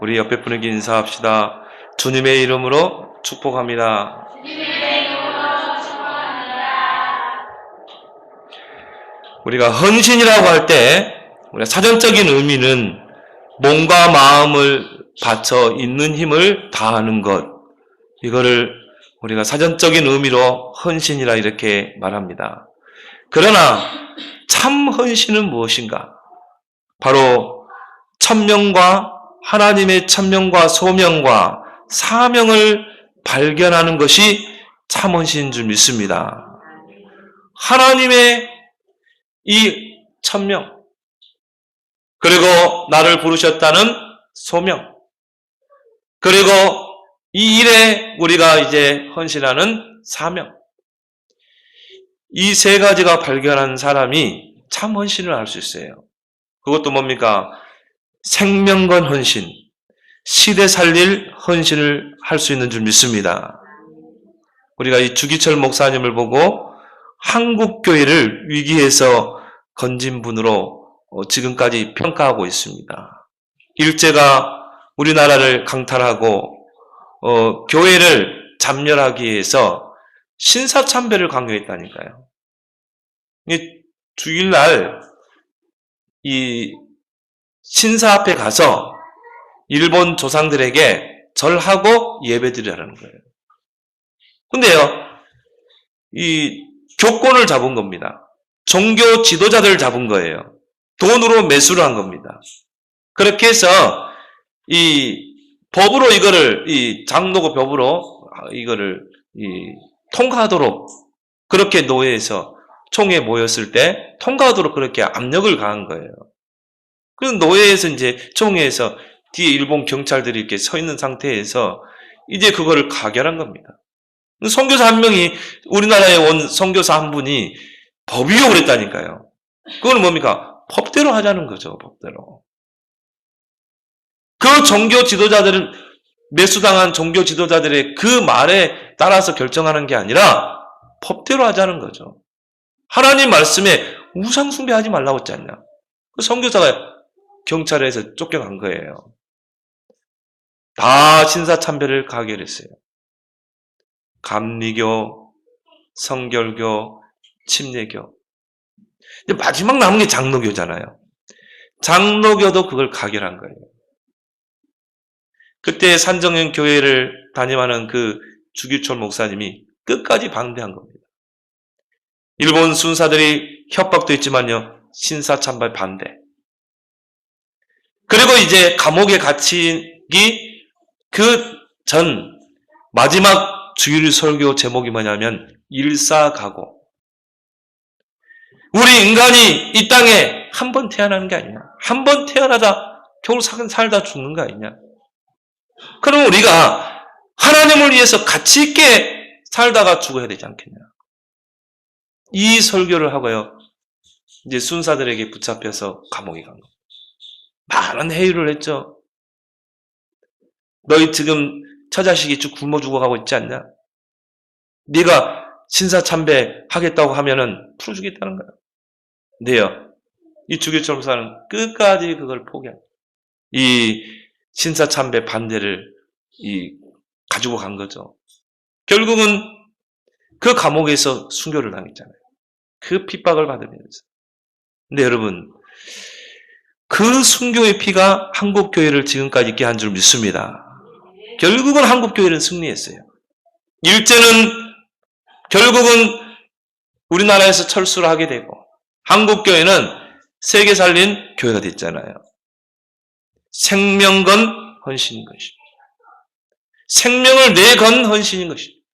우리 옆에 분에게 인사합시다. 주님의 이름으로 축복합니다. 우리가 헌신이라고 할 때 우리가 사전적인 의미는 몸과 마음을 바쳐 있는 힘을 다하는 것, 이거를 우리가 사전적인 의미로 헌신이라 이렇게 말합니다. 그러나 참 헌신은 무엇인가? 바로 천명과 하나님의 천명과 소명과 사명을 발견하는 것이 참 헌신인 줄 믿습니다. 하나님의 이 천명, 그리고 나를 부르셨다는 소명, 그리고 이 일에 우리가 이제 헌신하는 사명, 이 세 가지가 발견한 사람이 참 헌신을 할 수 있어요. 그것도 뭡니까? 생명 건 헌신, 시대 살릴 헌신을 할 수 있는 줄 믿습니다. 우리가 이 주기철 목사님을 보고 한국교회를 위기에서 건진 분으로 지금까지 평가하고 있습니다. 일제가 우리나라를 강탈하고 교회를 잠멸하기 위해서 신사참배를 강요했다니까요. 주일날 이 신사 앞에 가서 일본 조상들에게 절하고 예배드리라는 거예요. 근데요, 이 교권을 잡은 겁니다. 종교 지도자들을 잡은 거예요. 돈으로 매수를 한 겁니다. 그렇게 해서 이 법으로 이거를, 이 장로고 법으로 이거를 통과하도록, 그렇게 노예에서 총회에 모였을 때 통과하도록 그렇게 압력을 가한 거예요. 그래서 노예에서 이제 총회에서 뒤에 일본 경찰들이 이렇게 서 있는 상태에서 이제 그거를 가결한 겁니다. 선교사 한 명이, 우리나라에 온 선교사 한 분이 법위욕을 했다니까요. 그건 뭡니까? 법대로 하자는 거죠, 법대로. 그 종교 지도자들은, 매수당한 종교 지도자들의 그 말에 따라서 결정하는 게 아니라 법대로 하자는 거죠. 하나님 말씀에 우상 숭배하지 말라고 했지 않냐. 그 선교사가 경찰에서 쫓겨간 거예요. 다 신사참배를 가결했어요. 감리교, 성결교, 침례교. 이제 마지막 남은 게 장로교잖아요. 장로교도 그걸 가결한 거예요. 그때 산정현 교회를 담임하는 그 주기철 목사님이 끝까지 방대한 겁니다. 일본 순사들이 협박도 했지만요, 신사참배 반대. 그리고 이제 감옥에 갇히기 그 전 마지막 주일 설교 제목이 뭐냐면 일사각오. 우리 인간이 이 땅에 한 번 태어나는 게 아니냐. 한 번 태어나다 겨우 살다 죽는 거 아니냐. 그럼 우리가 하나님을 위해서 가치 있게 살다가 죽어야 되지 않겠냐. 이 설교를 하고요, 이제 순사들에게 붙잡혀서 감옥에 간 겁니다. 많은 회유를 했죠. 너희 지금 처자식이 쭉 굶어 죽어가고 있지 않냐? 네가 신사참배 하겠다고 하면은 풀어주겠다는 거야. 근데요, 이 주기철 목사는 끝까지 그걸 포기합니다. 이 신사참배 반대를 가지고 간 거죠. 결국은 그 감옥에서 순교를 당했잖아요. 그 핍박을 받으면서. 근데 여러분, 그 순교의 피가 한국교회를 지금까지 있게 한 줄 믿습니다. 결국은 한국교회는 승리했어요. 일제는 결국은 우리나라에서 철수를 하게 되고, 한국교회는 세계 살린 교회가 됐잖아요. 생명 건 헌신인 것입니다. 생명을 내건 헌신인 것입니다.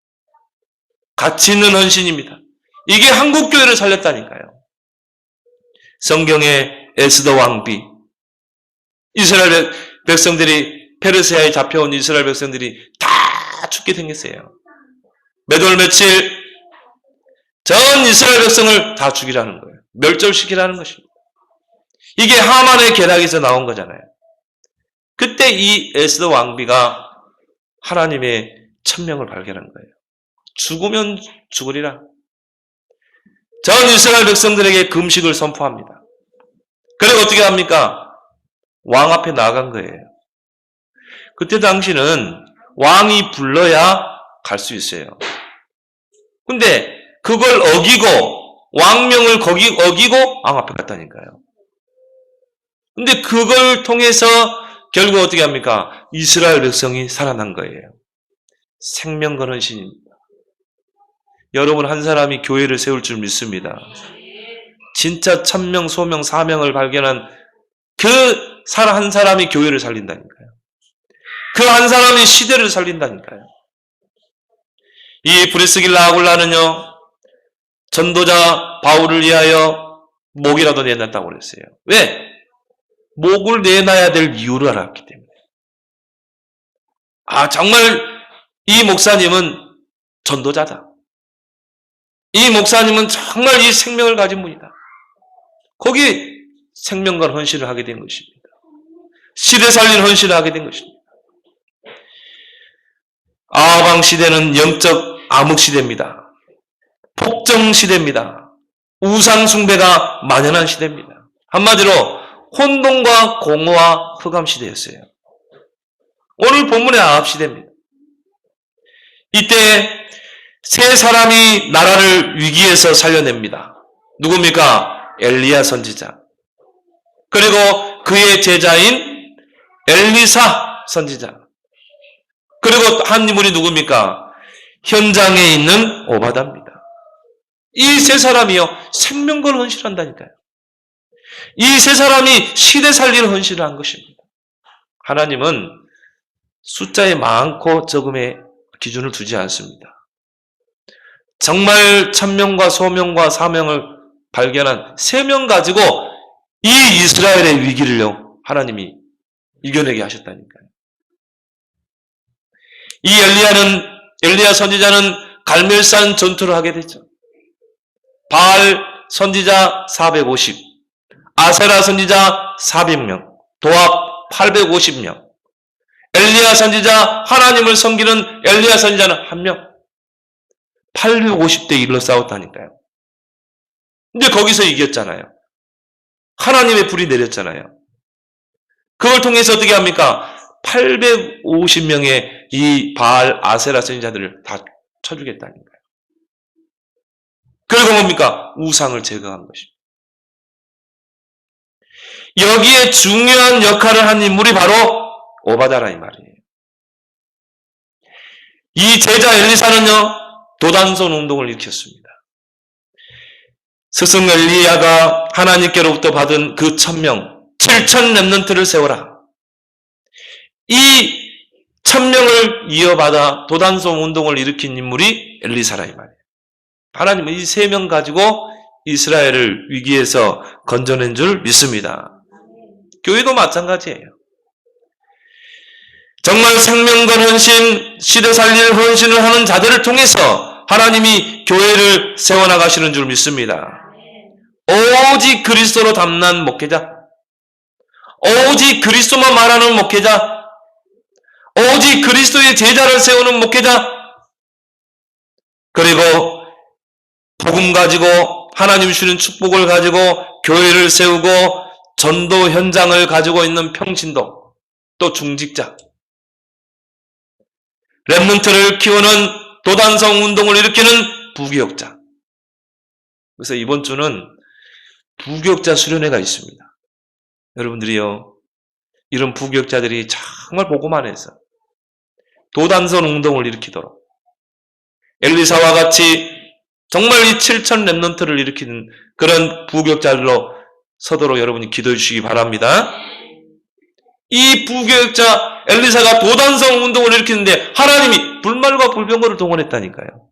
가치 있는 헌신입니다. 이게 한국교회를 살렸다니까요. 성경의 에스더 왕비, 이스라엘 백성들이, 페르시아에 잡혀온 이스라엘 백성들이 다 죽게 생겼어요. 몇 월 며칠 전 이스라엘 백성을 다 죽이라는 거예요. 멸절시키라는 것입니다. 이게 하만의 계략에서 나온 거잖아요. 그때 이 에스더 왕비가 하나님의 천명을 발견한 거예요. 죽으면 죽으리라. 전 이스라엘 백성들에게 금식을 선포합니다. 그리고 어떻게 합니까? 왕 앞에 나아간 거예요. 그때 당시는 왕이 불러야 갈 수 있어요. 근데 그걸 어기고 왕명을 어기고 왕 앞에 갔다니까요. 근데 그걸 통해서 결국 어떻게 합니까? 이스라엘 백성이 살아난 거예요. 생명 거는 신입니다. 여러분 한 사람이 교회를 세울 줄 믿습니다. 진짜 천명, 소명, 사명을 발견한 그 한 사람이 교회를 살린다니까요. 그 한 사람이 시대를 살린다니까요. 이 브리스길라 아굴라는요, 전도자 바울을 위하여 목이라도 내놨다고 그랬어요. 왜? 목을 내놔야 될 이유를 알았기 때문에. 정말 이 목사님은 전도자다. 이 목사님은 정말 이 생명을 가진 분이다. 거기 생명과 헌신을 하게 된 것입니다. 시대 살린 헌신을 하게 된 것입니다. 아방 시대는 영적 암흑 시대입니다. 폭정 시대입니다. 우상 숭배가 만연한 시대입니다. 한마디로 혼돈과 공허와 흑암 시대였어요. 오늘 본문의 아합 시대입니다. 이때 세 사람이 나라를 위기에서 살려냅니다. 누굽니까? 엘리야 선지자. 그리고 그의 제자인 엘리사 선지자. 그리고 한 인물이 누굽니까? 현장에 있는 오바다입니다. 이 세 사람이요, 생명걸 헌신한다니까요. 이 세 사람이 시대 살리는 헌신을 한 것입니다. 하나님은 숫자에 많고 적음의 기준을 두지 않습니다. 정말 천명과 소명과 사명을 발견한 3명 가지고 이 이스라엘의 위기를요, 하나님이 이겨내게 하셨다니까요. 이 엘리야 선지자는 갈멜산 전투를 하게 되죠. 바알 선지자 450, 아세라 선지자 400명, 도합 850명. 엘리야 선지자, 하나님을 섬기는 엘리야 선지자는 1명. 850대 1로 싸웠다니까요. 근데 거기서 이겼잖아요. 하나님의 불이 내렸잖아요. 그걸 통해서 어떻게 합니까? 850명의 이 바알 아세라 선지자들을 다 쳐주겠다니까요. 그리고 뭡니까? 우상을 제거한 것입니다. 여기에 중요한 역할을 한 인물이 바로 오바다라 이 말이에요. 이 제자 엘리사는요, 도단손 운동을 일으켰습니다. 스승 엘리야가 하나님께로부터 받은 그 1000명, 7천 렘넌트를 세워라. 이 1000명을 이어받아 도단손 운동을 일으킨 인물이 엘리사라 이 말이에요. 하나님은 이 3명 가지고 이스라엘을 위기에서 건져낸 줄 믿습니다. 교회도 마찬가지예요. 정말 생명건 헌신, 시대 살릴 헌신을 하는 자들을 통해서 하나님이 교회를 세워나가시는 줄 믿습니다. 오직 그리스도로 담난 목회자, 오직 그리스도만 말하는 목회자, 오직 그리스도의 제자를 세우는 목회자, 그리고 복음 가지고 하나님 주시는 축복을 가지고 교회를 세우고 전도 현장을 가지고 있는 평신도, 또 중직자, 렘넌트를 키우는 도단성 운동을 일으키는 부교역자. 그래서 이번 주는 부교역자 수련회가 있습니다. 여러분들이요, 이런 부교역자들이 정말 복음만 해서 도단성 운동을 일으키도록 엘리사와 같이 정말 이 7천 렘넌트를 일으키는 그런 부교역자들로 서도록 여러분이 기도해 주시기 바랍니다. 이 부교역자 엘리사가 도단성 운동을 일으키는데 하나님이 불말과 불병거를 동원했다니까요.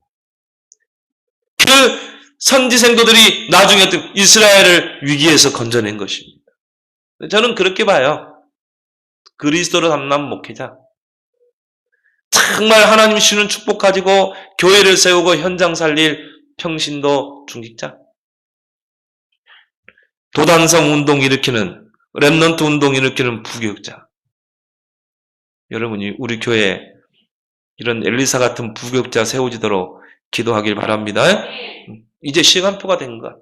그 선지생도들이 나중에 이스라엘을 위기에서 건져낸 것입니다. 저는 그렇게 봐요. 그리스도로 담난 목회자, 정말 하나님이 주시는 축복 가지고 교회를 세우고 현장 살릴 평신도 중직자, 도단성 운동 일으키는, 렘넌트 운동 일으키는 부교역자. 여러분이 우리 교회에 이런 엘리사 같은 부교역자 세워지도록 기도하길 바랍니다. 이제 시간표가 된 것 같아요.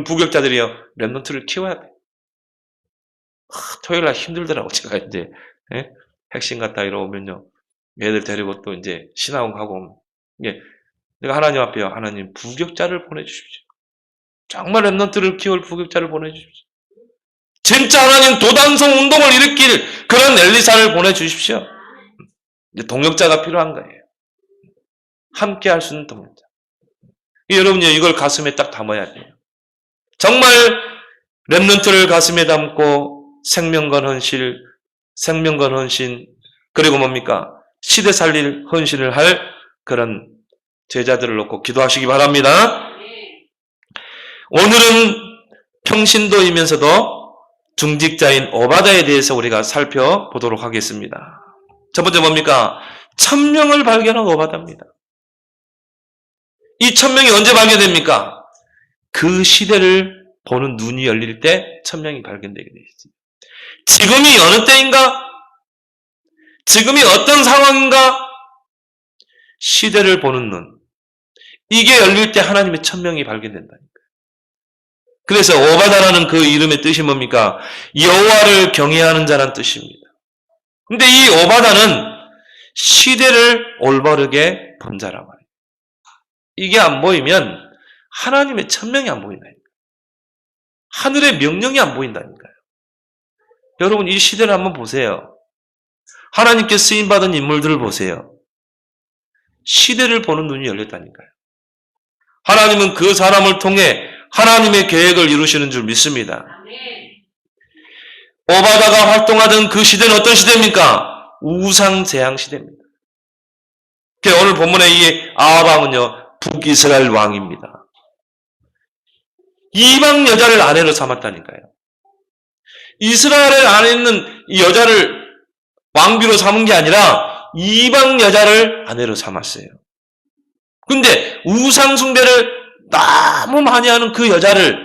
부교역자들이요, 렘넌트를 키워야 돼요. 토요일 날 힘들더라고. 제가 이제 예? 핵심 갔다 이러면요. 애들 데리고 또 이제 신앙원 가고 예. 내가 하나님 앞에요. 하나님 부격자를 보내주십시오. 정말 랩런트를 키울 부격자를 보내주십시오. 진짜 하나님 도단성 운동을 일으킬 그런 엘리사를 보내주십시오. 이제 동역자가 필요한 거예요. 함께 할 수 있는 동역자. 여러분요, 이걸 가슴에 딱 담아야 돼요. 정말 랩런트를 가슴에 담고 생명건 헌신, 그리고 뭡니까? 시대 살릴 헌신을 할 그런 제자들을 놓고 기도하시기 바랍니다. 오늘은 평신도이면서도 중직자인 오바다에 대해서 우리가 살펴보도록 하겠습니다. 첫 번째 뭡니까? 천명을 발견한 오바다입니다. 이 천명이 언제 발견됩니까? 그 시대를 보는 눈이 열릴 때 천명이 발견되게 되어 있습니다. 지금이 어느 때인가? 지금이 어떤 상황인가? 시대를 보는 눈. 이게 열릴 때 하나님의 천명이 발견된다니까요. 그래서 오바다라는 그 이름의 뜻이 뭡니까? 여호와를 경외하는 자란 뜻입니다. 근데 이 오바다는 시대를 올바르게 본 자란 말이에요. 이게 안 보이면 하나님의 천명이 안 보인다니까요. 하늘의 명령이 안 보인다니까요. 여러분 이 시대를 한번 보세요. 하나님께 쓰임받은 인물들을 보세요. 시대를 보는 눈이 열렸다니까요. 하나님은 그 사람을 통해 하나님의 계획을 이루시는 줄 믿습니다. 오바다가 활동하던 그 시대는 어떤 시대입니까? 우상제양 시대입니다. 오늘 본문의 이 아합왕은요, 북이스라엘 왕입니다. 이방 여자를 아내로 삼았다니까요. 이스라엘 안에 있는 이 여자를 왕비로 삼은 게 아니라 이방 여자를 아내로 삼았어요. 근데 우상 숭배를 너무 많이 하는 그 여자를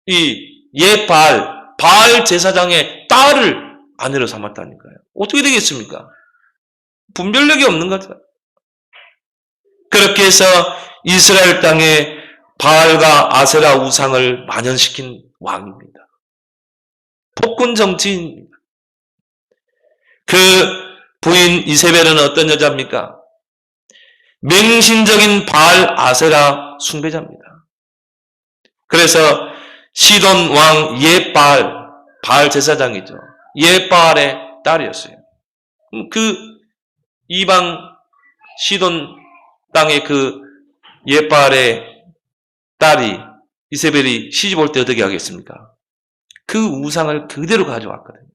이 바알 제사장의 딸을 아내로 삼았다니까요. 어떻게 되겠습니까? 분별력이 없는 것 같아요. 그렇게 해서 이스라엘 땅에 바알과 아세라 우상을 만연시킨 왕입니다. 폭군 정치인입니다. 그 부인 이세벨은 어떤 여자입니까? 맹신적인 바알 아세라 숭배자입니다. 그래서 시돈 왕 바알 제사장이죠. 바알의 딸이었어요. 그 이방 시돈 땅의 그 바알의 딸이 이세벨이 시집 올 때 어떻게 하겠습니까? 그 우상을 그대로 가져왔거든요.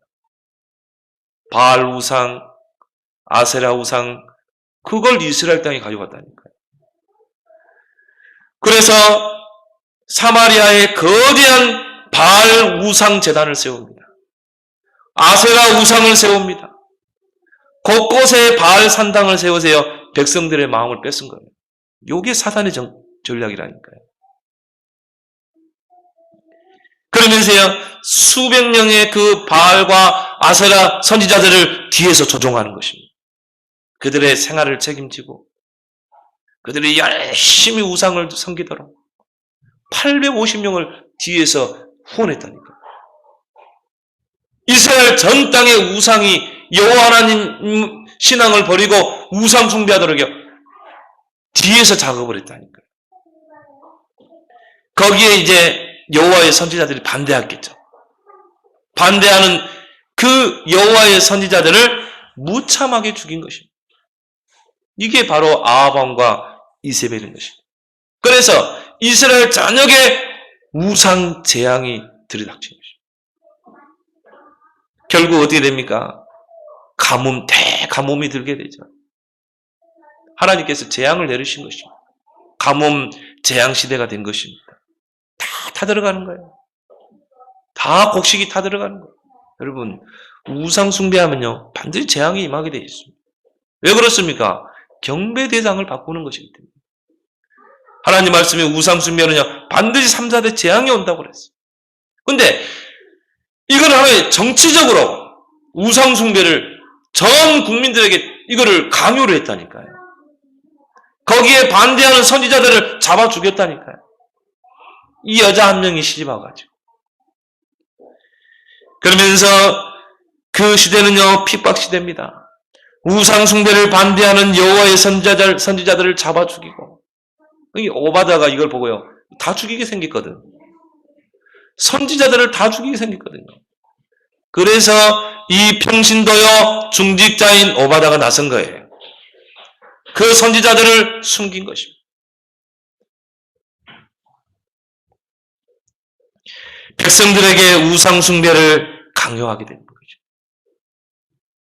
바알 우상, 아세라 우상, 그걸 이스라엘 땅에 가져갔다니까요. 그래서 사마리아에 거대한 바알 우상 제단을 세웁니다. 아세라 우상을 세웁니다. 곳곳에 바알 산당을 세우세요. 백성들의 마음을 뺏은 거예요. 이게 사단의 전략이라니까요. 그러면서요, 수백 명의 그 바알과 아세라 선지자들을 뒤에서 조종하는 것입니다. 그들의 생활을 책임지고 그들이 열심히 우상을 섬기도록 850명을 뒤에서 후원했다니까. 이스라엘 전 땅의 우상이 여호와 하나님 신앙을 버리고 우상 숭배하도록 뒤에서 작업을 했다니까요. 거기에 이제 여호와의 선지자들이 반대했겠죠. 반대하는 그 여호와의 선지자들을 무참하게 죽인 것입니다. 이게 바로 아합왕과 이세벨인 것입니다. 그래서 이스라엘 전역에 우상 재앙이 들이닥친 것입니다. 결국 어떻게 됩니까? 대가뭄이 들게 되죠. 하나님께서 재앙을 내리신 것입니다. 가뭄 재앙 시대가 된 것입니다. 다 타들어가는 거예요. 다 곡식이 타들어가는 거예요. 여러분, 우상 숭배하면요, 반드시 재앙이 임하게 되어 있습니다. 왜 그렇습니까? 경배 대상을 바꾸는 것이기 때문에. 하나님 말씀에 우상 숭배는요, 반드시 3, 4대 재앙이 온다고 그랬어요. 근데 이걸 하나의 정치적으로 우상 숭배를 전 국민들에게 이거를 강요를 했다니까요. 거기에 반대하는 선지자들을 잡아 죽였다니까요. 이 여자 한 명이 시집와가지고. 그러면서 그 시대는요, 핍박 시대입니다. 우상 숭배를 반대하는 여호와의 선지자들을 잡아 죽이고, 이 오바다가 이걸 보고요, 다 죽이게 생겼거든. 선지자들을 다 죽이게 생겼거든요. 그래서 이 평신도요 중직자인 오바다가 나선 거예요. 그 선지자들을 숨긴 것입니다. 백성들에게 우상 숭배를 강요하게 되는 거죠.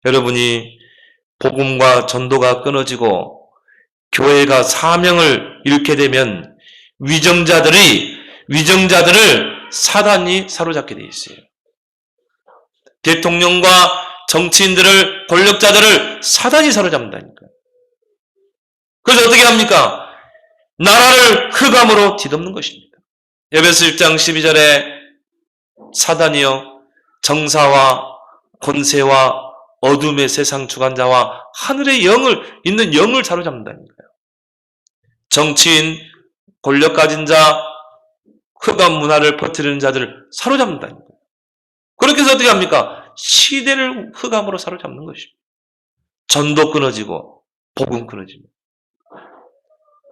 여러분이 복음과 전도가 끊어지고 교회가 사명을 잃게 되면 위정자들을 사단이 사로잡게 돼 있어요. 대통령과 정치인들을, 권력자들을 사단이 사로잡는다니까요. 그래서 어떻게 합니까? 나라를 흑암으로 뒤덮는 것입니다. 에베소 1장 12절에 사단이요 정사와 권세와 어둠의 세상 주관자와 하늘의 있는 영을 사로잡는다니까요. 정치인, 권력 가진 자, 흑암 문화를 퍼뜨리는 자들을 사로잡는다니까요. 그렇게 해서 어떻게 합니까? 시대를 흑암으로 사로잡는 것입니다. 전도 끊어지고 복음 끊어집니다.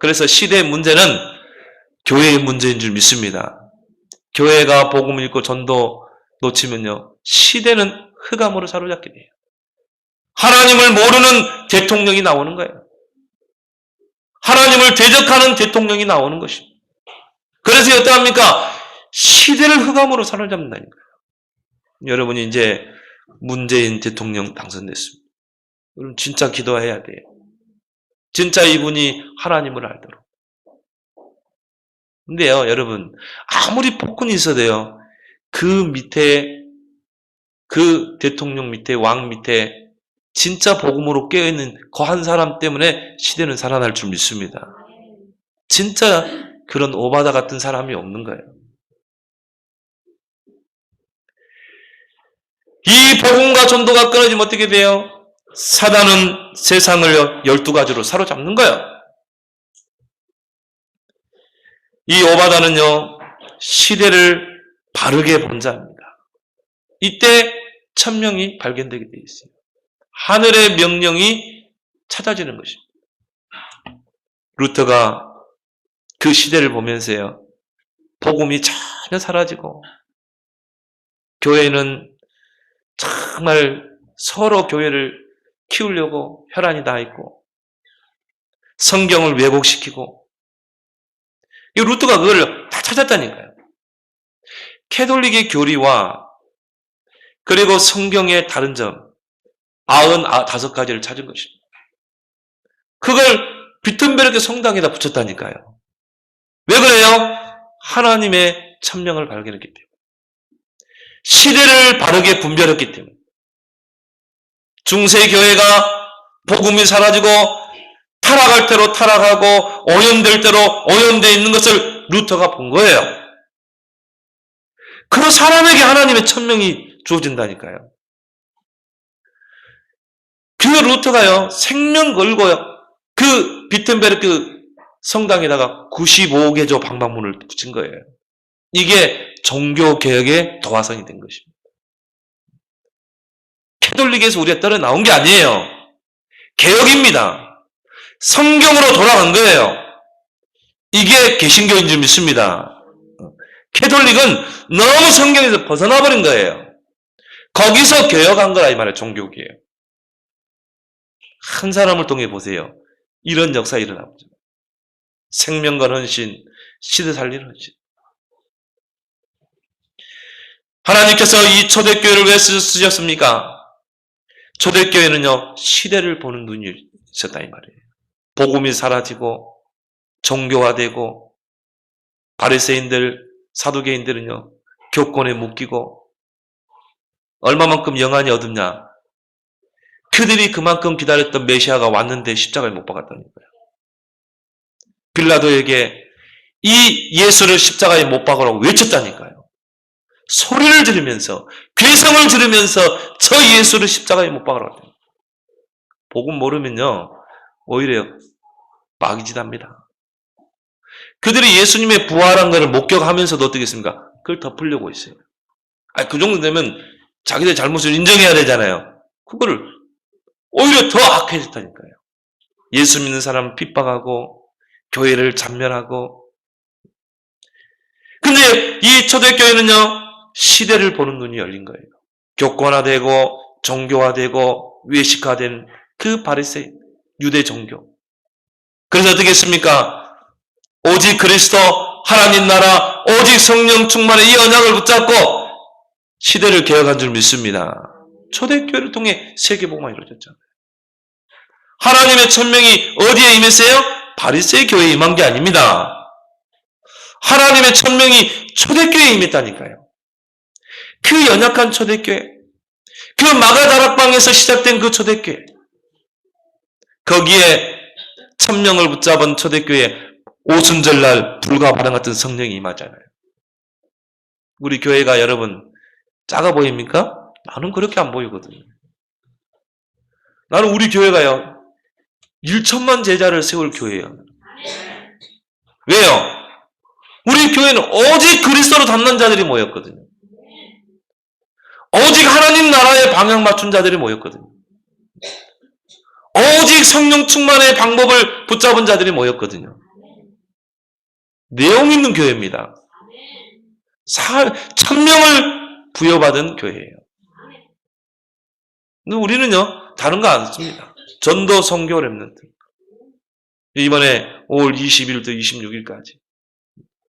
그래서 시대의 문제는 교회의 문제인 줄 믿습니다. 교회가 복음 읽고 전도 놓치면요, 시대는 흑암으로 사로잡게 돼요. 하나님을 모르는 대통령이 나오는 거예요. 하나님을 대적하는 대통령이 나오는 것입니다. 그래서 어떡합니까? 시대를 흑암으로 사로잡는다니까요. 여러분이 이제 문재인 대통령 당선됐습니다. 그럼 진짜 기도해야 돼요. 진짜 이분이 하나님을 알도록. 근데요, 여러분, 아무리 폭군이 있어도요, 그 대통령 밑에, 왕 밑에 진짜 복음으로 깨어있는 그 한 사람 때문에 시대는 살아날 줄 믿습니다. 진짜 그런 오바다 같은 사람이 없는 거예요. 이 복음과 전도가 끊어지면 어떻게 돼요? 사단은 세상을 12가지로 사로잡는 거예요. 이 오바다는요, 시대를 바르게 본 자입니다. 이때 천명이 발견되게 되어 있어요. 하늘의 명령이 찾아지는 것입니다. 루터가 그 시대를 보면서요, 복음이 전혀 사라지고, 교회는 정말 서로 교회를 키우려고 혈안이 다 있고, 성경을 왜곡시키고, 이 루터가 그걸 다 찾았다니까요. 캐톨릭의 교리와 그리고 성경의 다른 점 95가지를 찾은 것입니다. 그걸 비튼베르크 성당에다 붙였다니까요. 왜 그래요? 하나님의 천명을 발견했기 때문에. 시대를 바르게 분별했기 때문에. 중세 교회가 복음이 사라지고 타락할 대로 타락하고 오염될 대로 오염되어 있는 것을 루터가 본 거예요. 그 사람에게 하나님의 천명이 주어진다니까요. 그 루터가요, 생명 걸고요, 그 비튼베르크 성당에다가 95개조 방방문을 붙인 거예요. 이게 종교개혁의 도화선이 된 것입니다. 캐톨릭에서 우리가 떨어 나온 게 아니에요. 개혁입니다. 성경으로 돌아간 거예요. 이게 개신교인 줄 믿습니다. 캐톨릭은 너무 성경에서 벗어나 버린 거예요. 거기서 개혁한 거라 이 말이에요. 종교개혁. 한 사람을 통해 보세요. 이런 역사 일어나보죠. 생명과 헌신, 시대 살리는 헌신. 하나님께서 이 초대교회를 왜 쓰셨습니까? 초대교회는요, 시대를 보는 눈이 있었다 이 말이에요. 복음이 사라지고 종교화되고 바리새인들, 사두개인들은요, 교권에 묶이고 얼마만큼 영안이 어둡냐? 그들이 그만큼 기다렸던 메시아가 왔는데 십자가에 못 박았다는 거예요. 빌라도에게 이 예수를 십자가에 못 박으라고 외쳤다니까요. 소리를 지르면서, 괴성을 지르면서 저 예수를 십자가에 못 박으라고. 복음 모르면요, 오히려 마귀짓합니다. 그들이 예수님의 부활한 것을 목격하면서도 어떻게 했습니까? 그걸 덮으려고 했어요. 그 정도 되면 자기들 잘못을 인정해야 되잖아요. 그거를 오히려 더 악해졌다니까요. 예수 믿는 사람을 핍박하고 교회를 잔멸하고. 근데 이 초대교회는요, 시대를 보는 눈이 열린 거예요. 교권화되고 종교화되고 외식화된 그 바리새인 유대 종교. 그래서 어떻게 했습니까? 오직 그리스도 하나님 나라 오직 성령 충만의 이 언약을 붙잡고 시대를 개혁한 줄 믿습니다. 초대교회를 통해 세계복음이 이루어졌잖아요. 하나님의 천명이 어디에 임했어요? 바리새인 교회에 임한 게 아닙니다. 하나님의 천명이 초대교회에 임했다니까요. 그 연약한 초대교회, 그 마가다락방에서 시작된 그 초대교회, 거기에 천명을 붙잡은 초대교회 오순절날 불과 바람 같은 성령이 임하잖아요. 우리 교회가 여러분 작아 보입니까? 나는 그렇게 안 보이거든요. 나는 우리 교회가요 1천만 제자를 세울 교회예요. 왜요? 우리 교회는 오직 그리스도로 닮는 자들이 모였거든요. 오직 하나님 나라에 방향 맞춘 자들이 모였거든요. 오직 성령 충만의 방법을 붙잡은 자들이 모였거든요. 내용 있는 교회입니다. 천명을 부여받은 교회예요. 근데 우리는요 다른 거 안 씁니다. 전도 선교 랩런트. 이번에 5월 20일부터 26일까지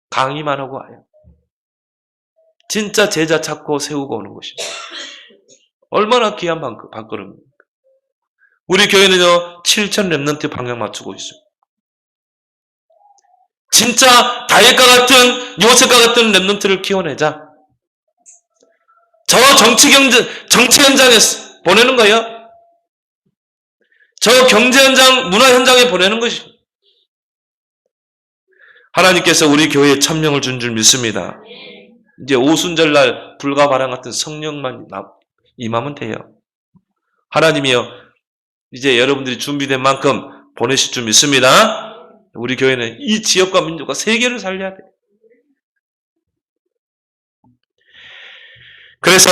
강의만 하고 와요. 진짜 제자 찾고 세우고 오는 것입니다. 얼마나 귀한 발걸음입니까? 우리 교회는요 7천 랩런트 방향 맞추고 있어요. 진짜 다윗과 같은 요셉과 같은 랩런트를 키워내자. 저 정치 현장에 보내는 거예요. 저 경제 현장, 문화 현장에 보내는 것입니다. 하나님께서 우리 교회에 천명을 준 줄 믿습니다. 이제 오순절날 불과 바람 같은 성령만 임하면 돼요. 하나님이요, 이제 여러분들이 준비된 만큼 보내실 줄 믿습니다. 우리 교회는 이 지역과 민족과 세계를 살려야 돼요. 그래서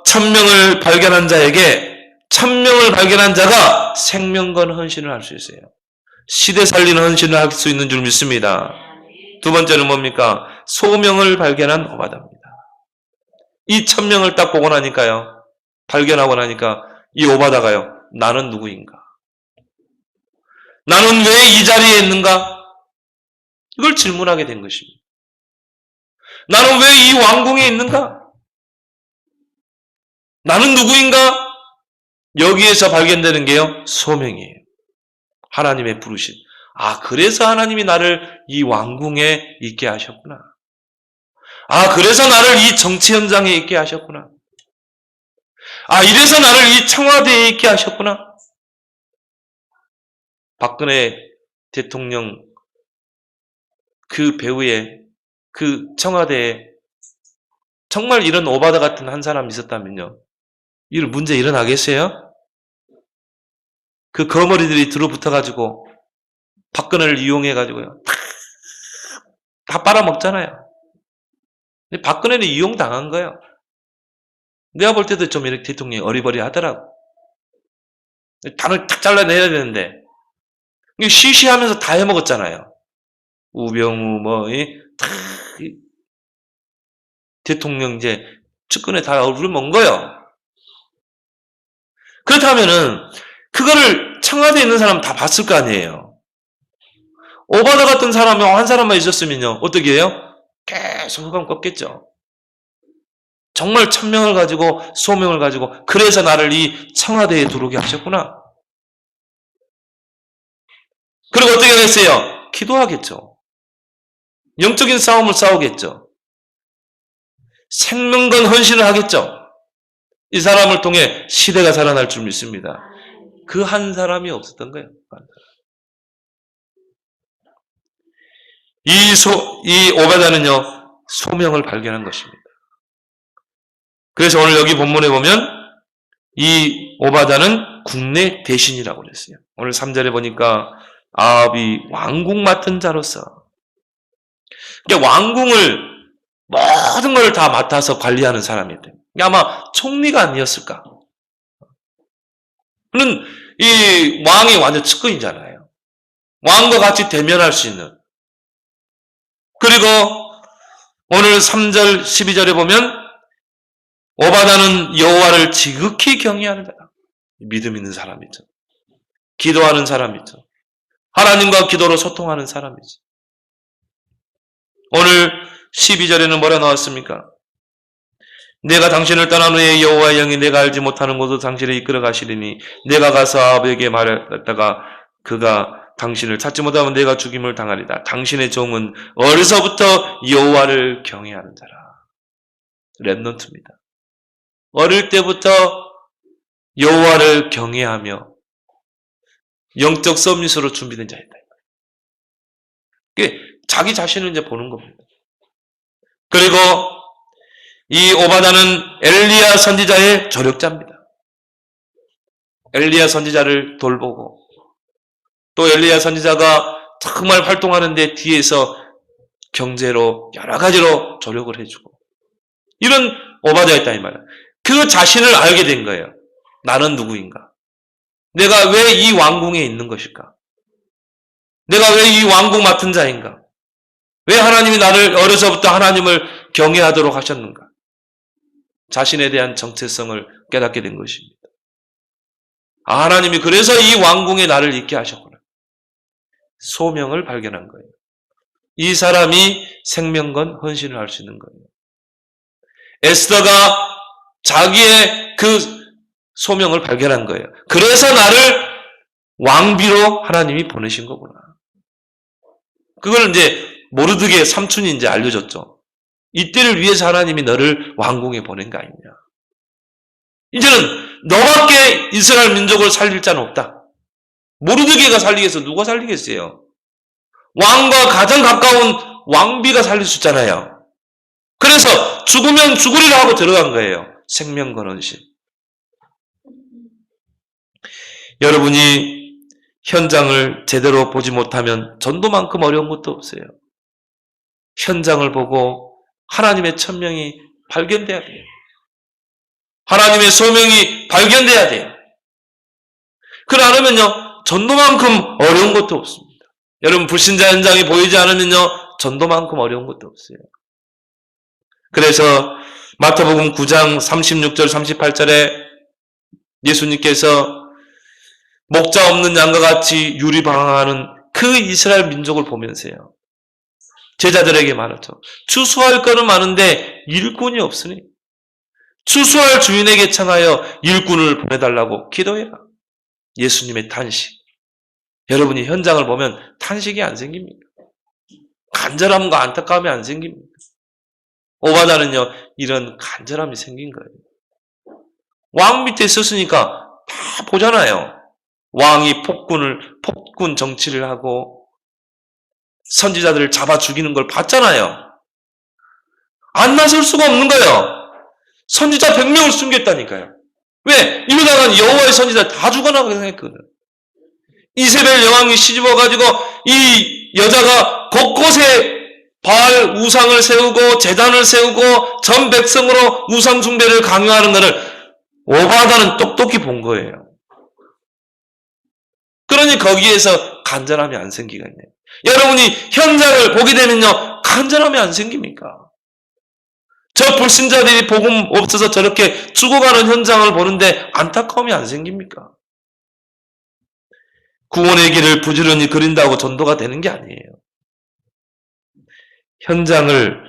천명을 발견한 자에게 천명을 발견한 자가 생명건 헌신을 할 수 있어요. 시대 살리는 헌신을 할 수 있는 줄 믿습니다. 두 번째는 뭡니까? 소명을 발견한 오바다입니다. 이 천명을 딱 보고 나니까요. 발견하고 나니까 이 오바다가요. 나는 누구인가? 나는 왜 이 자리에 있는가? 이걸 질문하게 된 것입니다. 나는 왜 이 왕궁에 있는가? 나는 누구인가? 여기에서 발견되는 게요. 소명이에요. 하나님의 부르심. 아, 그래서 하나님이 나를 이 왕궁에 있게 하셨구나. 아, 그래서 나를 이 정치 현장에 있게 하셨구나. 아, 이래서 나를 이 청와대에 있게 하셨구나. 박근혜 대통령 그 배후에 그 청와대에 정말 이런 오바다 같은 한 사람이 있었다면요. 이런 문제 일어나겠어요? 그 거머리들이 들어붙어가지고 박근혜를 이용해가지고요. 다 빨아먹잖아요. 근데 박근혜는 이용당한 거예요. 내가 볼 때도 좀 이렇게 대통령이 어리버리하더라고. 단을 탁 잘라내야 되는데 시시하면서 다 해먹었잖아요. 우병우 대통령 이제 측근에 다 얼굴을 먹은 거예요. 그렇다면은 그거를 청와대에 있는 사람 다 봤을 거 아니에요. 오바다 같은 사람이 한 사람만 있었으면요. 어떻게 해요? 계속 흑암 꺾겠죠. 정말 천명을 가지고 소명을 가지고 그래서 나를 이 청와대에 들어오게 하셨구나. 그리고 어떻게 하겠어요? 기도하겠죠. 영적인 싸움을 싸우겠죠. 생명건 헌신을 하겠죠. 이 사람을 통해 시대가 살아날 줄 믿습니다. 그 한 사람이 없었던 거예요. 이 오바다는요, 소명을 발견한 것입니다. 그래서 오늘 여기 본문에 보면 이 오바다는 국내 대신이라고 그랬어요. 오늘 3절에 보니까 아합이 왕궁 맡은 자로서 그러니까 왕궁을 모든 걸 다 맡아서 관리하는 사람이 돼요. 아마 총리가 아니었을까? 그는 이 왕의 완전 측근이잖아요. 왕과 같이 대면할 수 있는. 그리고 오늘 3절, 12절에 보면 오바다는 여호와를 지극히 경외하는 자다. 믿음 있는 사람이죠. 기도하는 사람이죠. 하나님과 기도로 소통하는 사람이죠. 오늘 12절에는 뭐라 나왔습니까? 내가 당신을 떠난 후에 여호와의 영이 내가 알지 못하는 곳으로 당신을 이끌어 가시리니 내가 가서 아합에게 말했다가 그가 당신을 찾지 못하면 내가 죽임을 당하리다. 당신의 종은 어려서부터 여호와를 경외하는 자라. 렘넌트입니다. 어릴 때부터 여호와를 경외하며 영적 서밋으로 준비된 자이다. 자기 자신을 이제 보는 겁니다. 그리고 이 오바다는 엘리야 선지자의 조력자입니다. 엘리야 선지자를 돌보고 또 엘리야 선지자가 정말 활동하는데 뒤에서 경제로 여러 가지로 조력을 해주고 이런 오바다였다 이 말이야. 그 자신을 알게 된 거예요. 나는 누구인가? 내가 왜 이 왕궁에 있는 것일까? 내가 왜 이 왕궁 맡은 자인가? 왜 하나님이 나를 어려서부터 하나님을 경외하도록 하셨는가? 자신에 대한 정체성을 깨닫게 된 것입니다. 아, 하나님이 그래서 이 왕궁에 나를 있게 하셨구나. 소명을 발견한 거예요. 이 사람이 생명건 헌신을 할 수 있는 거예요. 에스더가 자기의 그 소명을 발견한 거예요. 그래서 나를 왕비로 하나님이 보내신 거구나. 그걸 이제 모르드게 삼촌이 이제 알려줬죠. 이때를 위해서 하나님이 너를 왕궁에 보낸 거 아니냐. 이제는 너밖에 이스라엘 민족을 살릴 자는 없다. 모르드게가 살리겠어? 누가 살리겠어요? 왕과 가장 가까운 왕비가 살릴 수 있잖아요. 그래서 죽으면 죽으리라 하고 들어간 거예요. 생명건 헌신. 여러분이 현장을 제대로 보지 못하면 전도만큼 어려운 것도 없어요. 현장을 보고 하나님의 천명이 발견돼야 돼요. 하나님의 소명이 발견돼야 돼요. 그러지 않으면요, 전도만큼 어려운 것도 없습니다. 여러분, 불신자 현장이 보이지 않으면요, 전도만큼 어려운 것도 없어요. 그래서 마태복음 9장 36절, 38절에 예수님께서 목자 없는 양과 같이 유리방황하는 그 이스라엘 민족을 보면서요. 제자들에게 말하죠. 추수할 거는 많은데 일꾼이 없으니 추수할 주인에게 청하여 일꾼을 보내달라고 기도해라. 예수님의 탄식. 여러분이 현장을 보면 탄식이 안 생깁니까? 간절함과 안타까움이 안 생깁니까? 오바다는요, 이런 간절함이 생긴 거예요. 왕 밑에 있었으니까 다 보잖아요. 왕이 폭군 정치를 하고 선지자들을 잡아 죽이는 걸 봤잖아요. 안 나설 수가 없는 거예요. 선지자 100명을 숨겼다니까요. 왜? 이러다가 여호와의 선지자 다 죽어나가게 생겼거든. 이세벨 여왕이 시집와가지고 이 여자가 곳곳에 바알 우상을 세우고 제단을 세우고 전 백성으로 우상 숭배를 강요하는 것을 오바다는 똑똑히 본 거예요. 그러니 거기에서 간절함이 안 생기겠네요. 여러분이 현장을 보게 되면요, 간절함이 안 생깁니까? 저 불신자들이 복음 없어서 저렇게 죽어가는 현장을 보는데 안타까움이 안 생깁니까? 구원의 길을 부지런히 그린다고 전도가 되는 게 아니에요. 현장을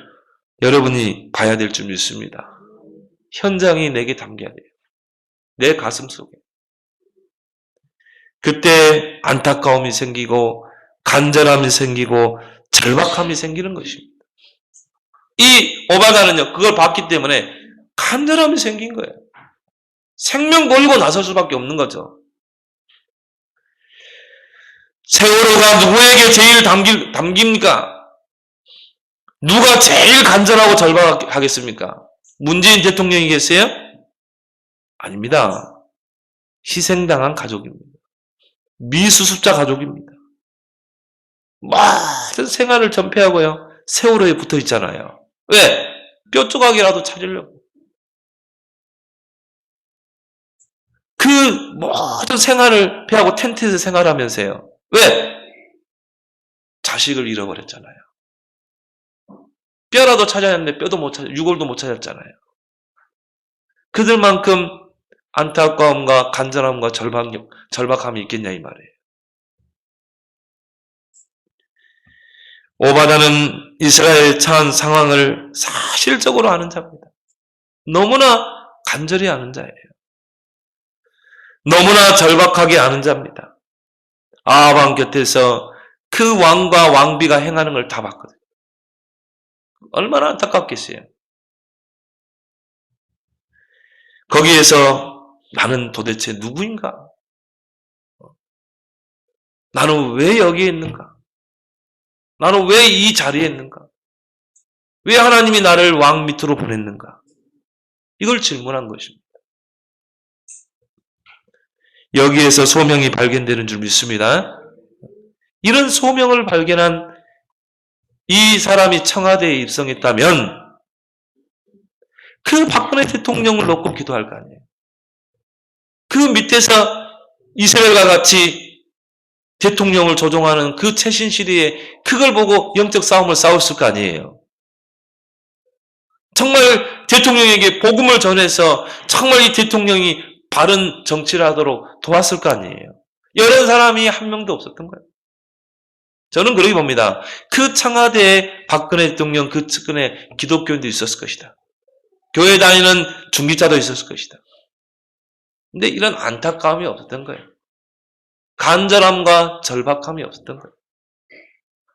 여러분이 봐야 될 줄 믿습니다. 현장이 내게 담겨야 돼요. 내 가슴 속에. 그때 안타까움이 생기고 간절함이 생기고 절박함이 생기는 것입니다. 이 오바다는요, 그걸 봤기 때문에 간절함이 생긴 거예요. 생명 걸고 나설 수밖에 없는 거죠. 세월호가 누구에게 제일 담깁니까? 누가 제일 간절하고 절박하겠습니까? 문재인 대통령이겠어요? 아닙니다. 희생당한 가족입니다. 미수습자 가족입니다. 모든 생활을 전폐하고요, 세월호에 붙어 있잖아요. 왜? 뼈 조각이라도 찾으려고. 모든 생활을 배하고 텐트에서 생활하면서요. 왜? 자식을 잃어버렸잖아요. 뼈라도 찾아냈는데 뼈도 못 찾아, 유골도 못 찾았잖아요. 그들만큼 안타까움과 간절함과 절박함이 있겠냐 이 말이에요. 오바다는 이스라엘 처한 상황을 사실적으로 아는 자입니다. 너무나 간절히 아는 자예요. 너무나 절박하게 아는 자입니다. 아합 왕 곁에서 그 왕과 왕비가 행하는 걸 다 봤거든요. 얼마나 안타깝겠어요. 거기에서 나는 도대체 누구인가? 나는 왜 여기에 있는가? 나는 왜 이 자리에 있는가? 왜 하나님이 나를 왕 밑으로 보냈는가? 이걸 질문한 것입니다. 여기에서 소명이 발견되는 줄 믿습니다. 이런 소명을 발견한 이 사람이 청와대에 입성했다면 그 박근혜 대통령을 놓고 기도할 거 아니에요. 그 밑에서 이스라엘과 같이 대통령을 조종하는 그 최신 시대에 그걸 보고 영적 싸움을 싸웠을 거 아니에요. 정말 대통령에게 복음을 전해서 정말 이 대통령이 바른 정치를 하도록 도왔을 거 아니에요. 이런 사람이 한 명도 없었던 거예요. 저는 그렇게 봅니다. 그 청와대에 박근혜 대통령 그 측근에 기독교인도 있었을 것이다. 교회 다니는 중직자도 있었을 것이다. 근데 이런 안타까움이 없었던 거예요. 간절함과 절박함이 없었던 거예요.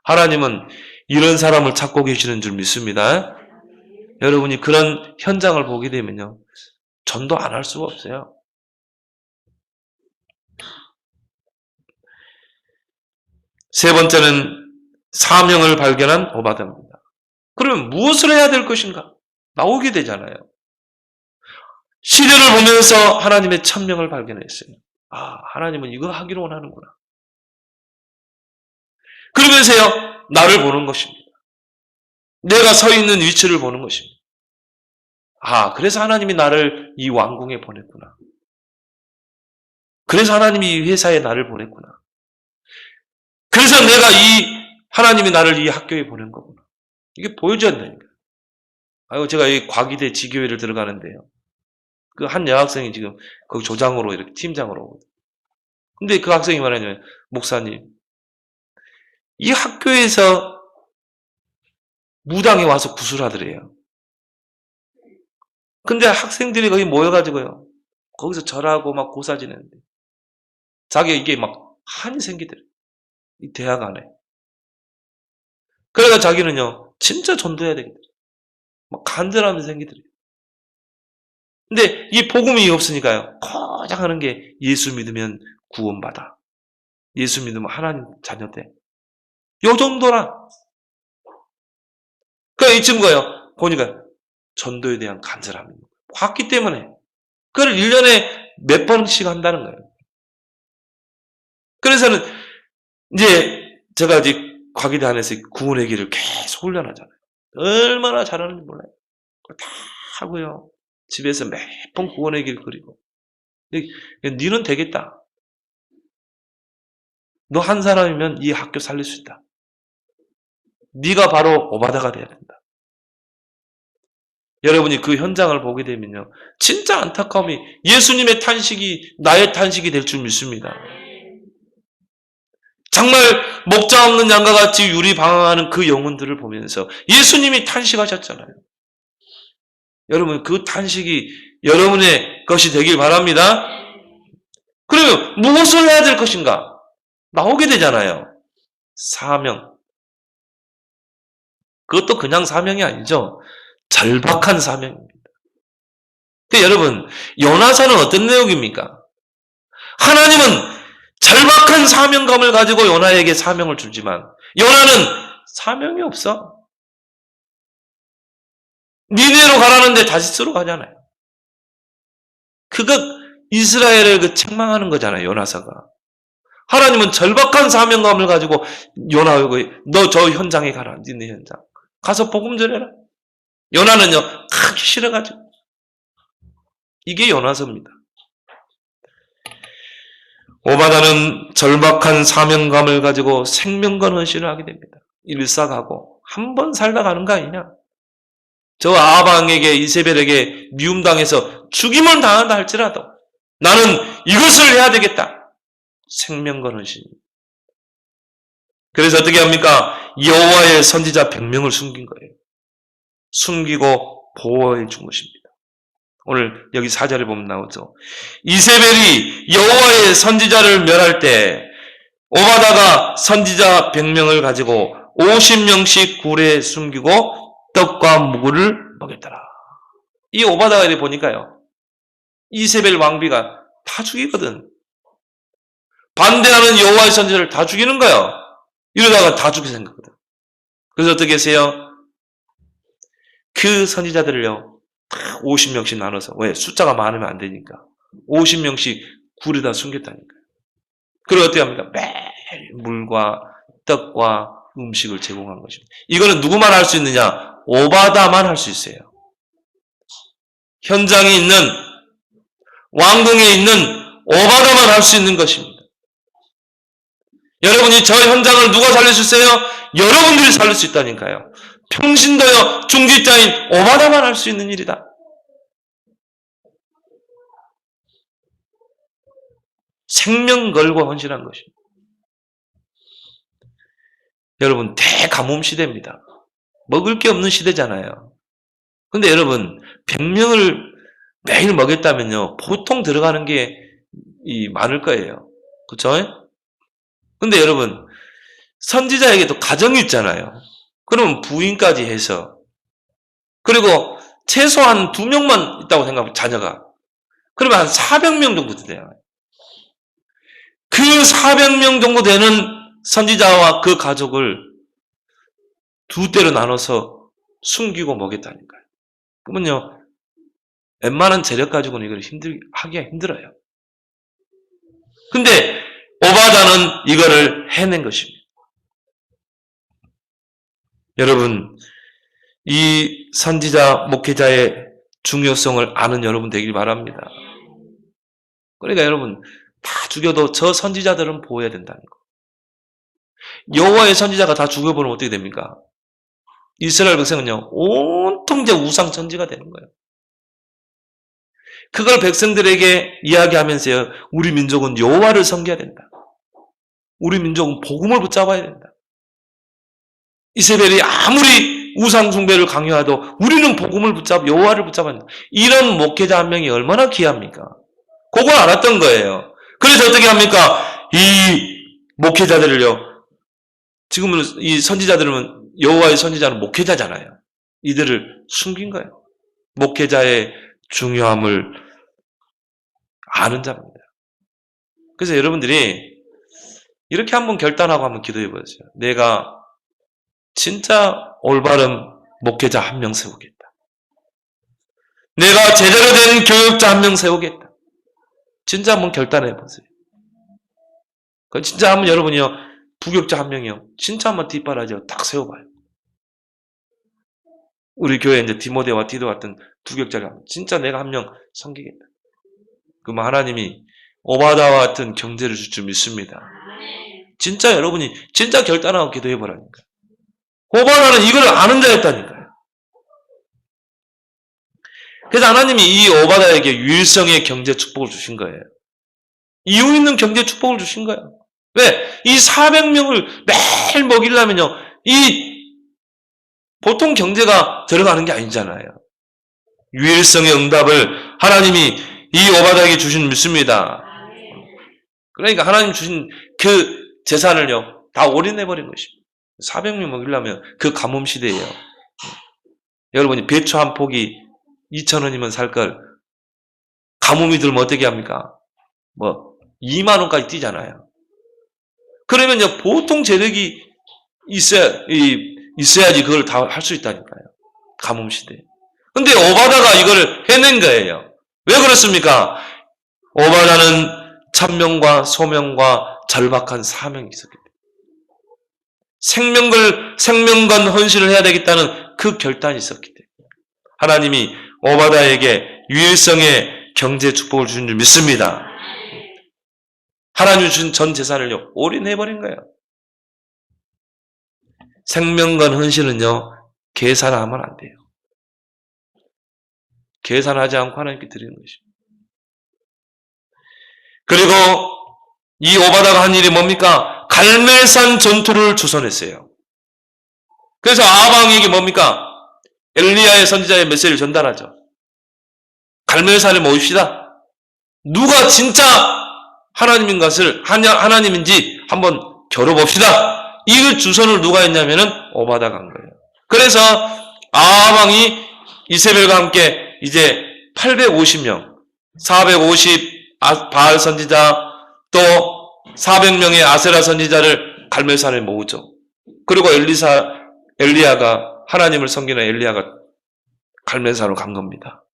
하나님은 이런 사람을 찾고 계시는 줄 믿습니다. 여러분이 그런 현장을 보게 되면요. 전도 안 할 수가 없어요. 세 번째는 사명을 발견한 오바다입니다. 그러면 무엇을 해야 될 것인가? 나오게 되잖아요. 시대를 보면서 하나님의 천명을 발견했어요. 아, 하나님은 이거 하기로 원하는구나. 그러면서요, 나를 보는 것입니다. 내가 서 있는 위치를 보는 것입니다. 아, 그래서 하나님이 나를 이 왕궁에 보냈구나. 그래서 하나님이 이 회사에 나를 보냈구나. 그래서 내가 하나님이 나를 이 학교에 보낸 거구나. 이게 보여줘야 된다니까. 아유, 제가 이 과기대 지교회를 들어가는데요. 그 한 여학생이 지금 거기 조장으로 이렇게 팀장으로 오거든요. 근데 그 학생이 말하냐면, 목사님, 이 학교에서 무당에 와서 구술하더래요. 근데 학생들이 거기 모여가지고요. 거기서 절하고 막 고사 지내는데. 자기가 이게 막 한이 생기더래요. 이 대학 안에. 그래서 자기는요, 진짜 전도해야 되겠더래요. 막 간절함이 생기더래요. 근데 이 복음이 없으니까요. 고작 하는 게 예수 믿으면 구원받아. 예수 믿으면 하나님 자녀 돼. 요 정도라. 그러니까 이 친구가요. 보니까 전도에 대한 간절함이 왔기 때문에 그걸 1년에 몇 번씩 한다는 거예요. 그래서는 이제 제가 아직 과기대 안에서 구원의 길을 계속 훈련하잖아요. 얼마나 잘하는지 몰라요. 다 하고요. 집에서 매번 구원의 길 그리고. 니는 되겠다. 너 한 사람이면 이 학교 살릴 수 있다. 네가 바로 오바다가 돼야 된다. 여러분이 그 현장을 보게 되면요. 진짜 안타까움이 예수님의 탄식이 나의 탄식이 될 줄 믿습니다. 정말 목자 없는 양과 같이 유리방황하는 그 영혼들을 보면서 예수님이 탄식하셨잖아요. 여러분 그 탄식이 여러분의 것이 되길 바랍니다. 그러면 무엇을 해야 될 것인가? 나오게 되잖아요. 사명. 그것도 그냥 사명이 아니죠. 절박한 사명입니다. 그러니까 여러분 요나서는 어떤 내용입니까? 하나님은 절박한 사명감을 가지고 요나에게 사명을 주지만 요나는 사명이 없어. 니네로 가라는데 다시스로 가잖아요. 그거 이스라엘을 그 책망하는 거잖아요. 요나서가. 하나님은 절박한 사명감을 가지고 요나하고 너 저 현장에 가라. 니네 현장. 가서 복음 전해라. 요나는요. 가기 싫어가지고. 이게 요나서입니다. 오바다는 절박한 사명감을 가지고 생명건 헌신을 하게 됩니다. 일사가고 한 번 살다 가는 거 아니냐? 저 아방에게 이세벨에게 미움당해서 죽임을 당한다 할지라도 나는 이것을 해야 되겠다. 생명건 헌신. 그래서 어떻게 합니까? 여호와의 선지자 100명을 숨긴 거예요. 숨기고 보호해 준 것입니다. 오늘 여기 4절에 보면 나오죠. 이세벨이 여호와의 선지자를 멸할 때 오바다가 선지자 100명을 가지고 50명씩 굴에 숨기고 떡과 무구를 먹였더라. 이 오바다가 이렇게 보니까요. 이세벨 왕비가 다 죽이거든. 반대하는 여호와의 선지자를 다 죽이는 거예요. 이러다가 다 죽게 생겼거든. 그래서 어떻게 하세요? 그 선지자들을요. 50명씩 나눠서. 왜? 숫자가 많으면 안 되니까. 50명씩 굴에다 숨겼다니까요. 그리고 어떻게 합니까? 매일 물과 떡과 음식을 제공한 것입니다. 이거는 누구만 할 수 있느냐? 오바다만 할 수 있어요. 현장에 있는, 왕궁에 있는 오바다만 할 수 있는 것입니다. 여러분이 저 현장을 누가 살릴 수 있어요? 여러분들이 살릴 수 있다니까요. 평신도요 중직자인 오바다만 할 수 있는 일이다. 생명 걸고 헌신한 것입니다. 여러분 대가뭄 시대입니다. 먹을 게 없는 시대잖아요. 근데 여러분 100명을 매일 먹였다면요 보통 들어가는 게 많을 거예요. 그렇죠? 근데 여러분 선지자에게도 가정이 있잖아요. 그러면 부인까지 해서 그리고 최소한 2명만 있다고 생각하면 자녀가 그러면 한 400명 정도 돼요. 그 400명 정도 되는 선지자와 그 가족을 두 대로 나눠서 숨기고 먹였다니까요. 그러면요 웬만한 재력 가지고는 이걸 하기가 힘들어요. 근데 오바다는 이거를 해낸 것입니다. 여러분 이 선지자 목회자의 중요성을 아는 여러분 되길 바랍니다. 그러니까 여러분 다 죽여도 저 선지자들은 보호해야 된다는 거. 여호와의 선지자가 다 죽여버리면 어떻게 됩니까? 이스라엘 백성은요 온통 이제 우상 천지가 되는 거예요. 그걸 백성들에게 이야기하면서요 우리 민족은 여호와를 섬겨야 된다. 우리 민족은 복음을 붙잡아야 된다. 이세벨이 아무리 우상 숭배를 강요해도 우리는 복음을 여호와를 붙잡아야 된다. 이런 목회자 한 명이 얼마나 귀합니까? 그걸 알았던 거예요. 그래서 어떻게 합니까? 이 목회자들을요. 지금은 이 선지자들은 여호와의 선지자는 목회자잖아요. 이들을 숨긴 거예요. 목회자의 중요함을 아는 자입니다. 그래서 여러분들이 이렇게 한번 결단하고 한번 기도해 보세요. 내가 진짜 올바른 목회자 한 명 세우겠다. 내가 제대로 된 교육자 한 명 세우겠다. 진짜 한번 결단해 보세요. 진짜 한번 여러분이요 부교육자 한 명이요 진짜 한번 뒷바라지로 딱 세워봐요. 우리 교회 이제 디모데와 디도 같은 부교육자가 진짜 내가 한 명 섬기겠다. 그러면 하나님이 오바다와 같은 경제를 줄 줄 믿습니다. 진짜 여러분이 진짜 결단하고 기도해 보라니까. 오바다는 이걸 아는 자였다니까요. 그래서 하나님이 이 오바다에게 유일성의 경제 축복을 주신 거예요. 이유 있는 경제 축복을 주신 거예요. 왜? 이 400명을 매일 먹이려면요. 이 보통 경제가 들어가는 게 아니잖아요. 유일성의 응답을 하나님이 이 오바다에게 주신 믿습니다. 그러니까 하나님 주신 그 재산을요. 다 올인해버린 것입니다. 400명 먹이려면 그 가뭄 시대예요. 여러분이 배추 한 폭이 2,000원이면 살 걸 가뭄이 들면 어떻게 합니까? 2만 원까지 뛰잖아요. 그러면요 보통 재력이 있어야지 그걸 다 할 수 있다니까요. 가뭄 시대. 근데 오바다가 이걸 해낸 거예요. 왜 그렇습니까? 오바다는 천명과 소명과 절박한 사명이 있었기 때문에 생명건 헌신을 해야 되겠다는 그 결단이 있었기 때문에 하나님이 오바다에게 유일성의 경제 축복을 주신 줄 믿습니다. 하나님이 주신 전 재산을요, 올인해버린 거예요. 생명건 헌신은요, 계산하면 안 돼요. 계산하지 않고 하나님께 드리는 것입니다. 그리고 이 오바다가 한 일이 뭡니까? 갈멜산 전투를 주선했어요. 그래서 아방에게 뭡니까? 엘리야의 선지자의 메시지를 전달하죠. 갈멜산을 모읍시다. 누가 진짜 하나님인 것을 하나님인지 한번 겨뤄봅시다. 이 주선을 누가 했냐면은 오바다가 한 거예요. 그래서 아방이 이세벨과 함께 이제 850명, 450 바알 선지자 또 400명의 아세라 선지자를 갈멜산에 모으죠. 그리고 엘리야가 하나님을 섬기는 엘리야가 갈멜산으로 간 겁니다.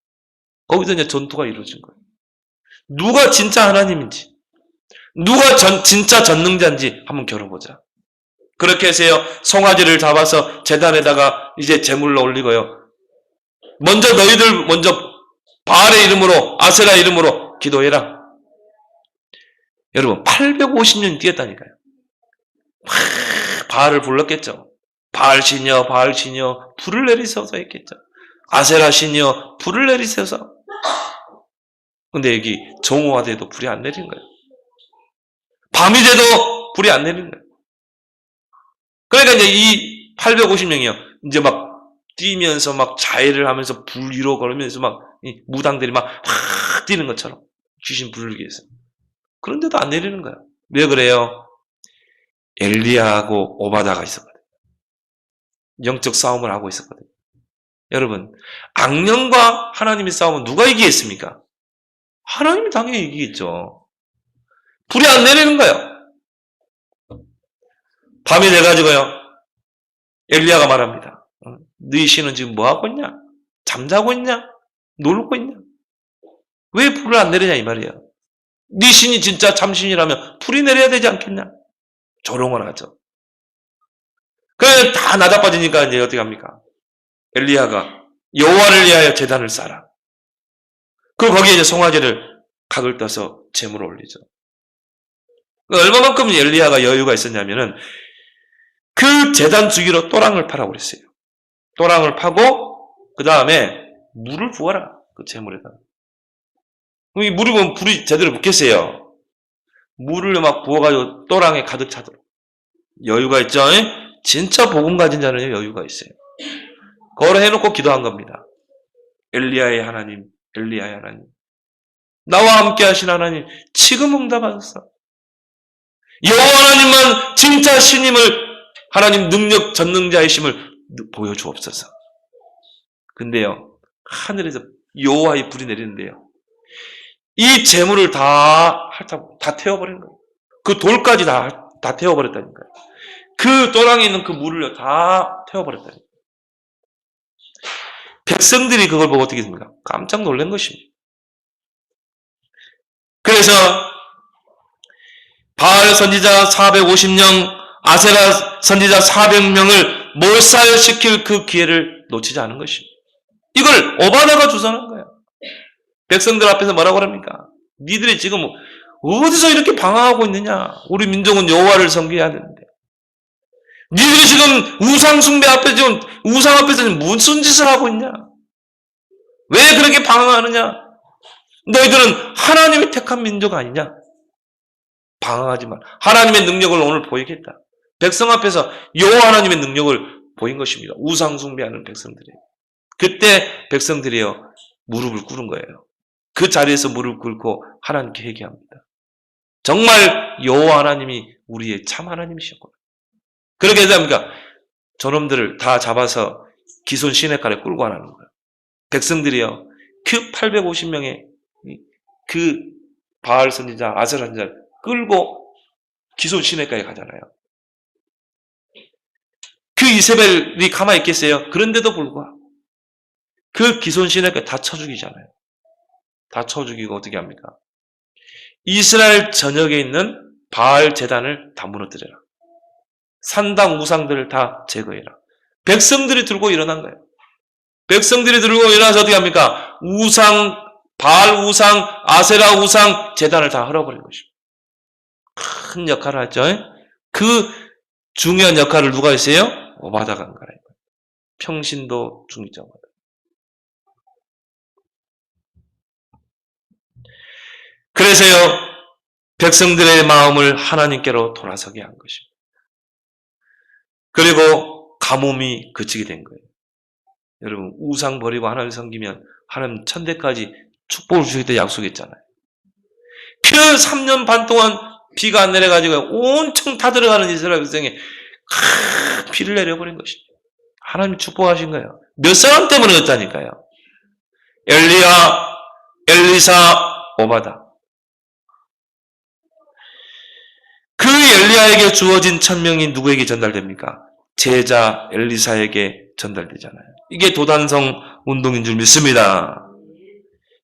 거기서 이제 전투가 이루어진 거예요. 누가 진짜 하나님인지, 누가 진짜 전능자인지 한번 겨뤄보자. 그렇게 해서요, 송아지를 잡아서 제단에다가 이제 제물로 올리고요. 너희들 먼저 바알의 이름으로, 아세라 이름으로 기도해라. 여러분, 850년이 뛰었다니까요. 바알을 불렀겠죠. 바알 신이여, 바알 신이여, 불을 내리소서 했겠죠. 아세라 신이여, 불을 내리소서. 근데 여기 정오화돼도 불이 안 내린 거예요. 밤이 돼도 불이 안 내린 거예요. 그러니까 이제 이 850명이요. 이제 막 뛰면서 막 자해를 하면서 불 위로 걸으면서 막 무당들이 막 뛰는 것처럼 귀신 부르기 위해서. 그런데도 안 내리는 거예요. 왜 그래요? 엘리야하고 오바다가 있었거든요. 영적 싸움을 하고 있었거든요. 여러분, 악령과 하나님의 싸움은 누가 이기겠습니까? 하나님이 당연히 이기겠죠. 불이 안 내리는 거예요. 밤이 돼가지고요. 엘리야가 말합니다. 너희 신은 지금 뭐하고 있냐? 잠자고 있냐? 놀고 있냐? 왜 불을 안 내리냐 이 말이에요. 네 신이 진짜 참신이라면 불이 내려야 되지 않겠냐? 조롱을 하죠. 그래 다 나자빠지니까 이제 어떻게 합니까? 엘리야가 여호와를 위하여 제단을 쌓아. 그리고 거기에 이제 송아지를 각을 떠서 제물을 올리죠. 얼마만큼 엘리야가 여유가 있었냐면은 그 제단 주기로 또랑을 파라고 그랬어요. 또랑을 파고 그 다음에 물을 부어라. 그 제물에다. 이 물이 보면 불이 제대로 붙겠어요. 물을 막 부어가지고 또랑에 가득 차도록. 여유가 있죠? 진짜 복음 가진 자는 여유가 있어요. 그걸 해놓고 기도한 겁니다. 엘리야의 하나님, 엘리야의 하나님. 나와 함께 하신 하나님, 지금 응답하소서. 여호와 하나님만 진짜 신임을, 하나님 능력 전능자이심을 보여주옵소서. 근데요, 하늘에서 여호와의 불이 내리는데요. 이 재물을 다 태워버린 거예요. 그 돌까지 다 태워버렸다니까요. 그 또랑에 있는 그 물을 다 태워버렸다니까요. 백성들이 그걸 보고 어떻게 됩니까? 깜짝 놀란 것입니다. 그래서 바알 선지자 450명, 아세라 선지자 400명을 몰살시킬 그 기회를 놓치지 않은 것입니다. 이걸 오바다가 주선한 거예요. 백성들 앞에서 뭐라고 합니까? 니들이 지금 어디서 이렇게 방황하고 있느냐? 우리 민족은 여호와를 섬겨야 되는데. 니들이 지금 우상 숭배 앞에 지금 우상 앞에서 무슨 짓을 하고 있냐? 왜 그렇게 방황하느냐? 너희들은 하나님이 택한 민족 아니냐? 방황하지만 하나님의 능력을 오늘 보이겠다. 백성 앞에서 여호와 하나님의 능력을 보인 것입니다. 우상 숭배하는 백성들이. 그때 백성들이요 무릎을 꿇은 거예요. 그 자리에서 무릎 꿇고 하나님께 회개합니다. 정말 여호와 하나님이 우리의 참 하나님이셨구나. 그렇게 해서 합니까? 저놈들을 다 잡아서 기손 시내가에 끌고 가는 거예요. 백성들이요 그 850명의 그 바알 선지자, 아세라 선지자 끌고 기손 시내가에 가잖아요. 그 이세벨이 가만히 있겠어요? 그런데도 불구하고 그 기손 시내가에 다 쳐 죽이잖아요. 다 쳐 죽이고 어떻게 합니까? 이스라엘 전역에 있는 바알 제단을 다 무너뜨려라. 산당 우상들을 다 제거해라. 백성들이 들고 일어난 거예요. 백성들이 들고 일어나서 어떻게 합니까? 우상, 바알 우상, 아세라 우상 제단을 다 헐어버린 것입니다. 큰 역할을 하죠. 그 중요한 역할을 누가 했어요? 오바다가 한 거예요. 평신도 중직자 오바다. 그래서요, 백성들의 마음을 하나님께로 돌아서게 한 것입니다. 그리고 가뭄이 그치게 된 거예요. 여러분, 우상 버리고 하나님 섬기면 하나님 천대까지 축복을 주시겠다 약속했잖아요. 그 3년 반 동안 비가 안 내려가지고 온청 다 들어가는 이스라엘 백성에 비를 내려버린 것이죠. 하나님이 축복하신 거예요. 몇 사람 때문에 그랬다니까요. 엘리야, 엘리사, 오바다. 그 엘리야에게 주어진 천명이 누구에게 전달됩니까? 제자 엘리사에게 전달되잖아요. 이게 도단성 운동인 줄 믿습니다.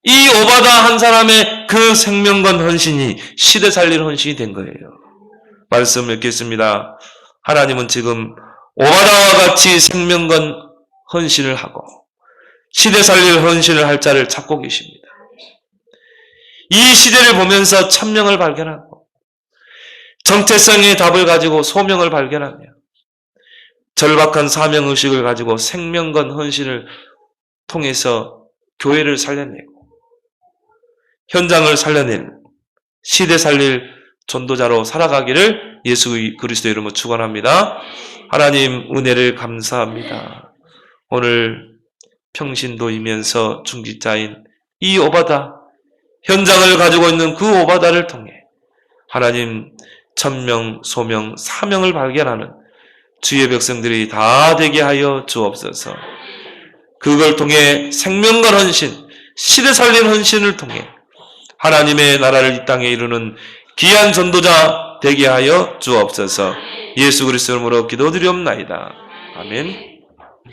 이 오바다 한 사람의 그 생명건 헌신이 시대 살릴 헌신이 된 거예요. 말씀 읽겠습니다. 하나님은 지금 오바다와 같이 생명건 헌신을 하고 시대 살릴 헌신을 할 자를 찾고 계십니다. 이 시대를 보면서 천명을 발견하고 정체성의 답을 가지고 소명을 발견하며 절박한 사명의식을 가지고 생명건 헌신을 통해서 교회를 살려내고 현장을 살려낼 시대 살릴 전도자로 살아가기를 예수 그리스도 이름으로 축원합니다. 하나님 은혜를 감사합니다. 오늘 평신도이면서 중직자인 이 오바다, 현장을 가지고 있는 그 오바다를 통해 하나님 천명, 소명, 사명을 발견하는 주의 백성들이 다 되게 하여 주옵소서. 그걸 통해 생명과 헌신, 시대 살린 헌신을 통해 하나님의 나라를 이 땅에 이루는 귀한 전도자 되게 하여 주옵소서. 예수 그리스도 이름으로 기도드리옵나이다. 아멘.